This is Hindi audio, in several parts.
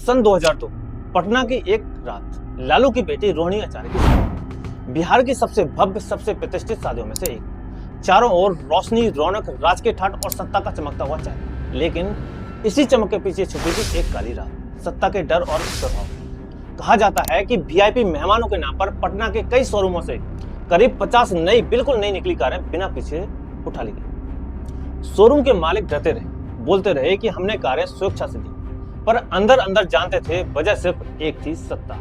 सन 2002 पटना की एक रात लालू की बेटी रोहिणी अचानक की शादी। बिहार की सबसे भव्य, सबसे प्रतिष्ठित शादियों में से एक। चारों ओर रोशनी, रौनक, राजकीय ठाट और सत्ता का चमकता हुआ चेहरा। लेकिन इसी चमक के पीछे छुपी थी एक काली रात, सत्ता के डर और प्रभाव। कहा जाता है कि वीआईपी मेहमानों के नाम पर पटना के कई शोरूमों से करीब 50 बिल्कुल नई निकली कारें बिना पीछे उठा ली गई। शोरूम के मालिक डरते रहे, बोलते रहे कि हमने कारें स्वेच्छा से दी, पर अंदर अंदर जानते थे वजह सिर्फ एक थी, सत्ता।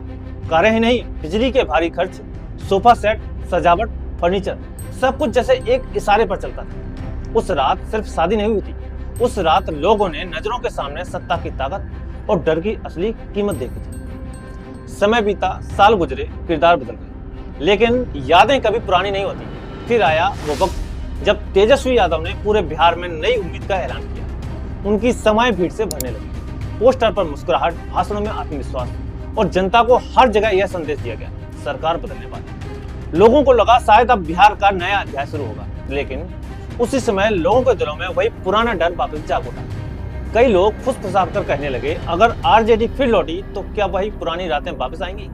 कारें ही नहीं, बिजली के भारी खर्च, सोफा सेट, सजावट, फर्नीचर, सब कुछ जैसे एक इशारे पर चलता था। उस रात सिर्फ शादी नहीं हुई थी, उस रात लोगों ने नजरों के सामने सत्ता की ताकत और डर की असली कीमत देखी थी। समय बीता, साल गुजरे, किरदार बदल गए, लेकिन यादें कभी पुरानी नहीं होती। फिर आया वो वक्त जब तेजस्वी यादव ने पूरे बिहार में नई उम्मीद का ऐलान किया। उनकी समाएं भीड़ से भरने लगी, पोस्टर पर मुस्कुराहट, भाषणों में आत्मविश्वास, और जनता को हर जगह यह संदेश दिया गया, सरकार बदलने वाली। लोगों को लगा शायद अब बिहार का नया अध्याय शुरू होगा, लेकिन उसी समय लोगों के दिलों में वही पुराना डर वापस जाग उठा। कई लोग खुश फुसार कर कहने लगे, अगर आरजेडी फिर लौटी तो क्या वही पुरानी रातें वापस आएंगी?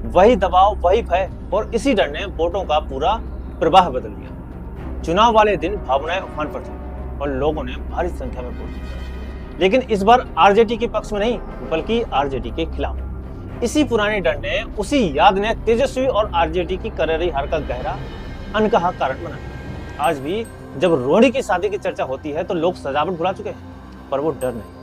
वही दबाव, वही भय, और इसी डर ने वोटों का पूरा प्रवाह बदल दिया। चुनाव वाले दिन भावनाएं उफान पर थी और लोगों ने भारी संख्या में वोट दिया, लेकिन इस बार आरजेडी के पक्ष में नहीं, बल्कि आरजेडी के खिलाफ। इसी पुराने डर ने, उसी याद ने तेजस्वी और आरजेडी की करारी हार का गहरा अनकहा कारण बना। आज भी जब रोहिणी की शादी की चर्चा होती है तो लोग सजावट भुला चुके हैं, पर वो डर नहीं।